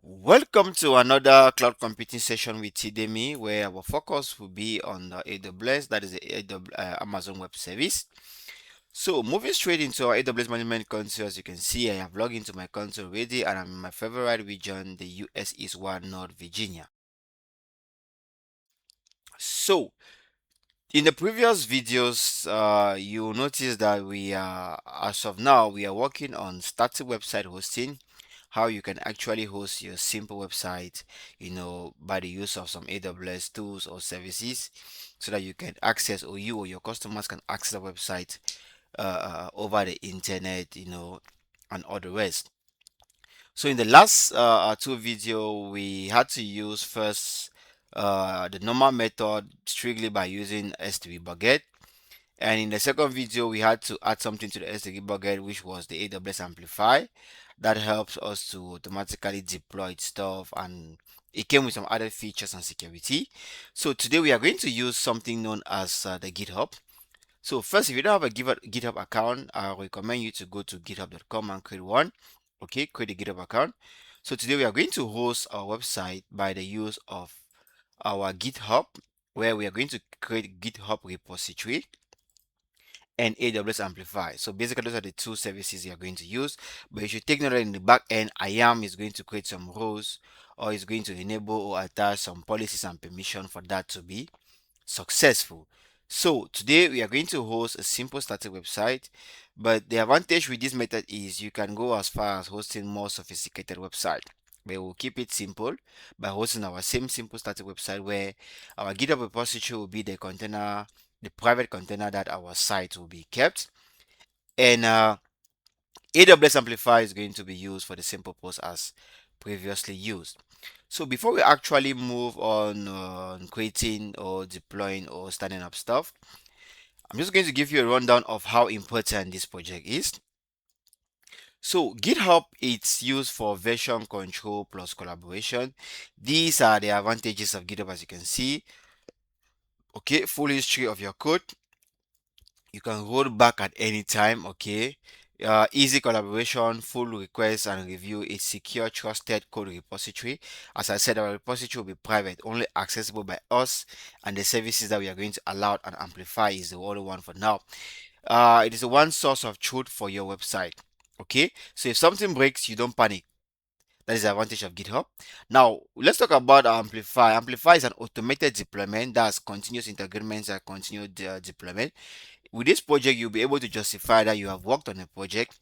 Welcome to another cloud computing session with Tidemi, where our focus will be on the AWS, that is the Amazon Web Service. So, moving straight into our AWS management console, as you can see, I have logged into my console already, and I'm in my favorite region, the US East 1 North Virginia. So, in the previous videos, you notice that we are, as of now, we are working on static website hosting, how you can actually host your simple website, by the use of some AWS tools or services, so that you can access, or you or your customers can access the website over the internet, and all the rest. So in the last two video, we had to use first the normal method strictly by using S3 bucket. And in the second video, we had to add something to the S3 bucket, which was the AWS Amplify. That helps us to automatically deploy stuff, and it came with some other features and security. So today we are going to use something known as the GitHub. So first, if you don't have a GitHub account, I recommend you to go to github.com and create one. Okay, create a GitHub account. So today we are going to host our website by the use of our GitHub, where we are going to create GitHub repository and AWS Amplify. So basically, those are the two services you are going to use. But you should take note that in the back end, IAM is going to create some roles, or is going to enable or attach some policies and permission for that to be successful. So today we are going to host a simple static website, but the advantage with this method is you can go as far as hosting more sophisticated website. But we'll keep it simple by hosting our same simple static website, where our GitHub repository will be the container, the private container that our site will be kept. And AWS Amplify is going to be used for the same purpose as previously used. So before we actually move on creating or deploying or starting up stuff, I'm just going to give you a rundown of how important this project is. So GitHub, it's used for version control plus collaboration. These are the advantages of GitHub, as you can see. Okay, full history of your code. You can roll back at any time. Okay, easy collaboration, full request and review, a secure trusted code repository. As I said, our repository will be private, only accessible by us, and the services that we are going to allow and amplify is the only one for now. It is the one source of truth for your website. Okay, so if something breaks, you don't panic. That is the advantage of GitHub. Now, let's talk about Amplify. Amplify is an automated deployment, that's continuous integrations and continued deployment. With this project, you'll be able to justify that you have worked on a project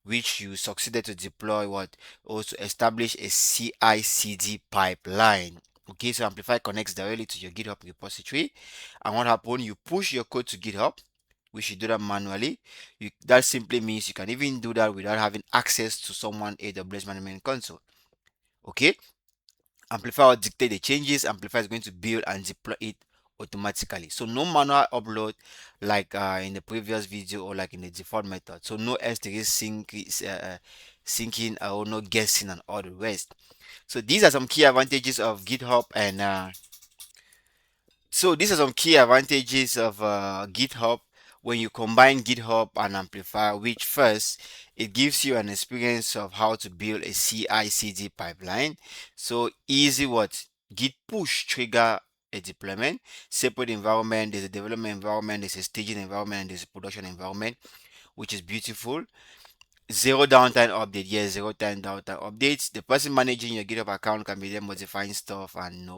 which you succeeded to deploy, what also establish a CI/CD pipeline. Okay, so Amplify connects directly to your GitHub repository, and what happens? You push your code to GitHub. We should do that manually. That simply means you can even do that without having access to someone AWS management console. Okay, Amplify will dictate the changes. Amplify is going to build and deploy it automatically. So no manual upload like in the previous video or like in the default method. So no S3 syncing or no guessing and all the rest. So these are some key advantages of GitHub, and so these are some key advantages of GitHub when you combine GitHub and Amplify, which first, it gives you an experience of how to build a CI/CD pipeline. So easy what? Git push trigger a deployment, separate environment, there's a development environment, there's a staging environment, and there's a production environment, which is beautiful. Zero downtime update, yes, zero time downtime updates. The person managing your GitHub account can be there modifying stuff and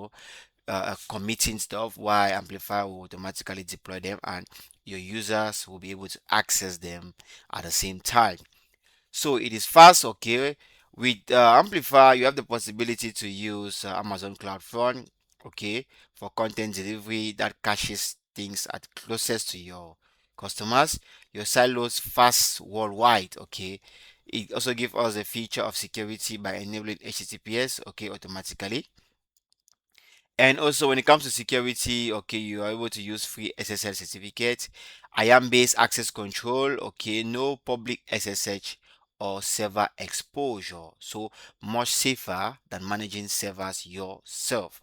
committing stuff, while Amplify will automatically deploy them, and your users will be able to access them at the same time. So it is fast. Okay, with Amplify you have the possibility to use Amazon CloudFront, okay, for content delivery that caches things at closest to your customers. Your silos fast worldwide. Okay, it also gives us a feature of security by enabling HTTPS, okay, automatically. And also when it comes to security, okay, you are able to use free SSL certificate, IAM based access control, okay, no public SSH or server exposure. So much safer than managing servers yourself.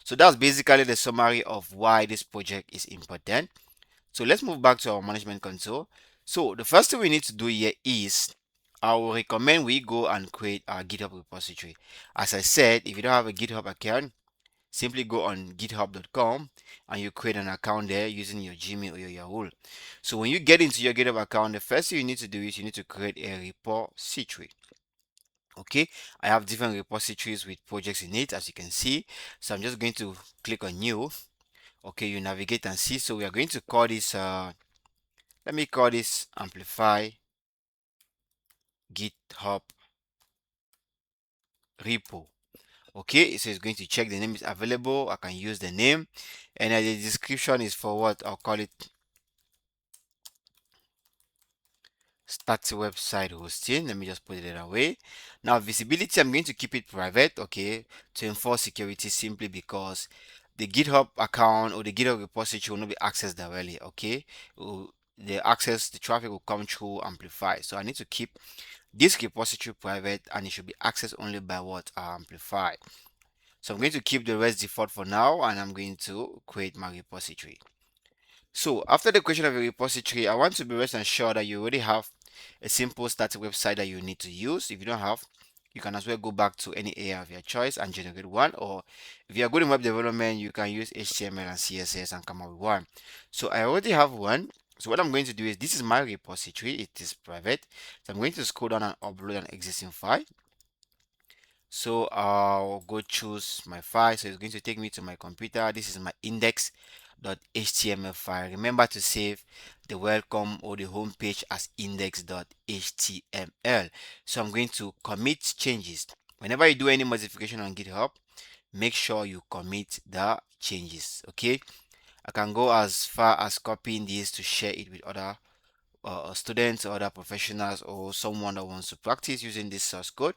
So that's basically the summary of why this project is important. So let's move back to our management console. So the first thing we need to do here is I will recommend we go and create our GitHub repository. As I said, if you don't have a GitHub account, simply go on github.com and you create an account there using your Gmail or your Yahoo. So when you get into your GitHub account, the first thing you need to do is you need to create a repository. Okay, I have different repositories with projects in it, as you can see. So I'm just going to click on new. Okay, you navigate and see. So we are going to call this let me call this Amplify GitHub repo. Okay, so it's going to check the name is available. I can use the name, and the description is for what I'll call it start website hosting. Let me just put it away. Now visibility, I'm going to keep it private, okay, to enforce security, simply because the GitHub account or the GitHub repository will not be accessed directly, okay. The traffic will come through Amplify, so I need to keep this repository private, and it should be accessed only by what Amplify. So I'm going to keep the rest default for now, and I'm going to create my repository. So after the creation of a repository, I want to be rest assured that you already have a simple static website that you need to use. If you don't have, you can as well go back to any area of your choice and generate one. Or if you are good in web development, you can use HTML and CSS and come up with one. So I already have one. So what I'm going to do is, this is my repository. It is private. So I'm going to scroll down and upload an existing file. So I'll go choose my file. So it's going to take me to my computer. This is my index.html file. Remember to save the welcome or the home page as index.html. So I'm going to commit changes. Whenever you do any modification on GitHub, make sure you commit the changes. Okay, I can go as far as copying this to share it with other students or other professionals or someone that wants to practice using this source code,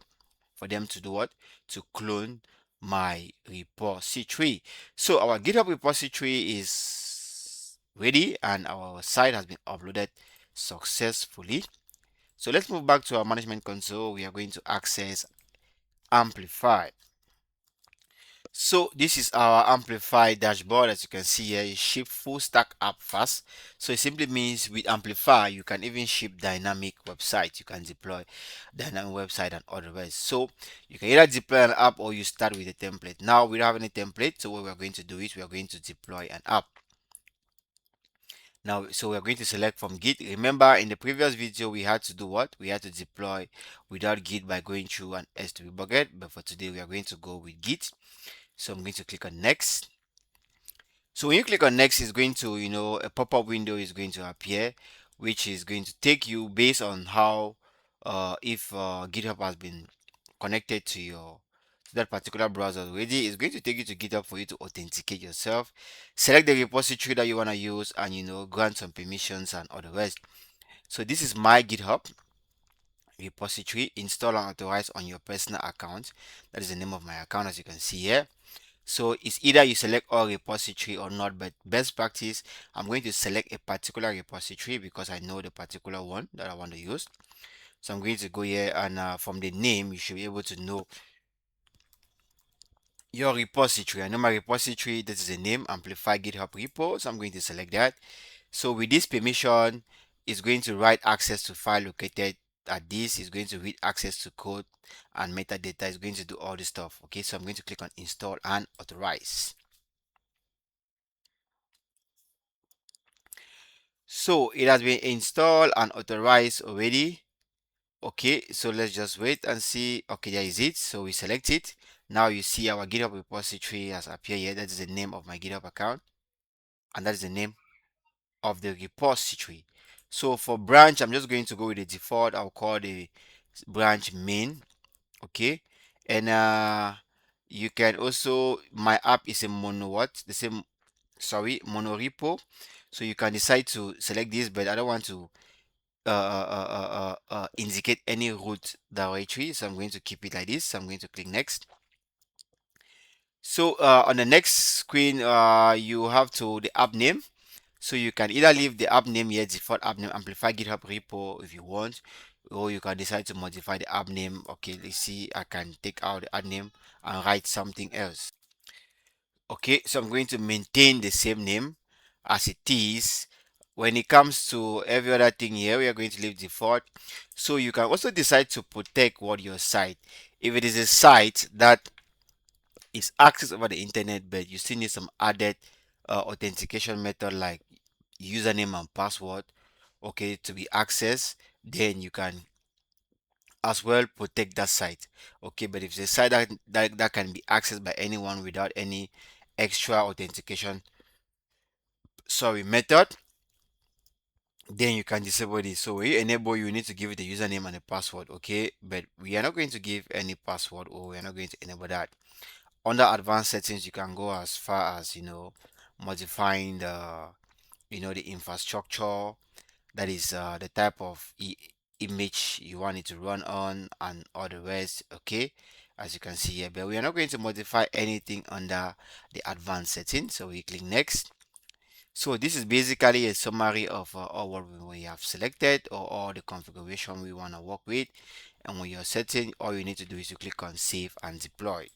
for them to do what? To clone my repository. So our GitHub repository is ready and our site has been uploaded successfully. So let's move back to our management console. We are going to access Amplify. So this is our Amplify dashboard. As you can see here, it ship full stack app fast. So it simply means with Amplify, you can even ship dynamic websites. You can deploy dynamic website and otherwise. So you can either deploy an app or you start with a template. Now we don't have any template, so what we are going to do is we are going to deploy an app. Now, so we are going to select from Git. Remember, in the previous video, we had to do what? We had to deploy without Git by going through an S3 bucket. But for today, we are going to go with Git. So I'm going to click on next. So when you click on next, it's going to, a pop-up window is going to appear, which is going to take you based on how, if GitHub has been connected to that particular browser already. It's going to take you to GitHub for you to authenticate yourself. Select the repository that you want to use, and grant some permissions and all the rest. So this is my GitHub repository. Install and authorize on your personal account. That is the name of my account, as you can see here. So it's either you select all repository or not, but best practice, I'm going to select a particular repository because I know the particular one that I want to use. So I'm going to go here, and from the name, you should be able to know your repository. I know my repository, this is the name, Amplify GitHub repo. So I'm going to select that. So with this permission, it's going to write access to file located at this. Is going to read access to code and metadata. Is going to do all this stuff. Okay, so I'm going to click on install and authorize. So it has been installed and authorized already. Okay, so let's just wait and see. Okay, there is it. So we select it. Now you see our GitHub repository has appeared here. That is the name of my GitHub account, and that is the name of the repository. So for branch, I'm just going to go with the default. I'll call the branch main. Okay, and you can also, my app is a mono what the same, sorry, mono repo. So you can decide to select this, but I don't want to indicate any root directory, so I'm going to keep it like this. So I'm going to click next. So on the next screen, you have to the app name. So you can either leave the app name here, default app name, Amplify GitHub repo if you want, or you can decide to modify the app name. Okay, let's see, I can take out the app name and write something else. Okay, so I'm going to maintain the same name as it is. When it comes to every other thing here, we are going to leave default. So you can also decide to protect what your site. If it is a site that is accessed over the internet, but you still need some added authentication method like username and password, okay, to be accessed, then you can as well protect that site. Okay, but if it's a site that can be accessed by anyone without any extra authentication, sorry, method, then you can disable this. So when you enable, you need to give it a username and a password, okay? But we are not going to give any password, or we are not going to enable that. Under advanced settings, you can go as far as, modifying the infrastructure, that is the type of image you want it to run on, and all the rest, okay, as you can see here. But we are not going to modify anything under the advanced settings, so we click next. So this is basically a summary of all what we have selected, or all the configuration we want to work with. And when you're setting, all you need to do is to click on save and deploy.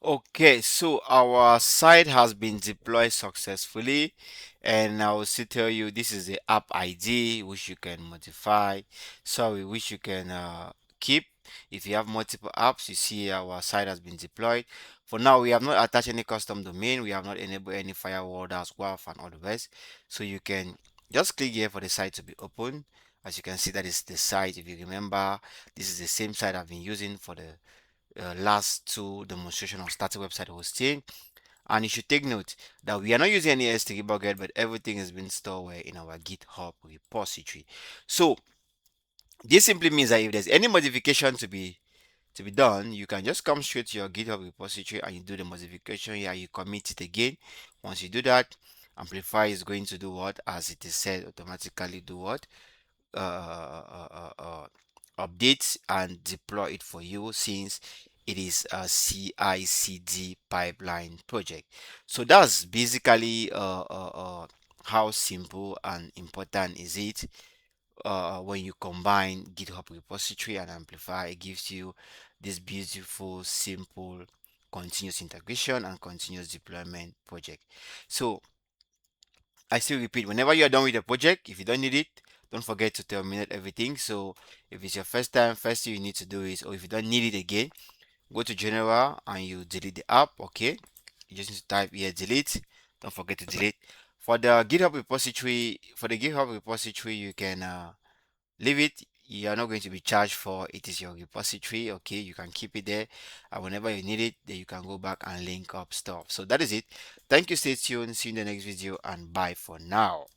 Okay, so our site has been deployed successfully, and I will still tell you this is the app ID which you can modify, sorry, which you can keep. If you have multiple apps, you see our site has been deployed. For now, we have not attached any custom domain, we have not enabled any firewall, that's WAF and all the rest. So you can just click here for the site to be open. As you can see, that is the site. If you remember, this is the same site I've been using for the last two demonstration of static website hosting. And you should take note that we are not using any S3 bucket, but everything is being stored in our GitHub repository. So this simply means that if there's any modification to be done, you can just come straight to your GitHub repository and you do the modification here, you commit it again. Once you do that, Amplify is going to do what, as it is said, automatically do what, update and deploy it for you, since it is a CI/CD pipeline project. So that's basically how simple and important is it when you combine GitHub repository and Amplify. It gives you this beautiful, simple, continuous integration and continuous deployment project. So I still repeat, whenever you're done with the project, if you don't need it, don't forget to terminate everything. So if it's your first time, first thing you need to do is, or if you don't need it again, go to general and you delete the app. Okay, you just need to type here delete. Don't forget to delete. For the GitHub repository, you can leave it. You are not going to be charged for it. Is your repository, okay? You can keep it there, and whenever you need it, then you can go back and link up stuff. So that is it. Thank you. Stay tuned. See you in the next video, and bye for now.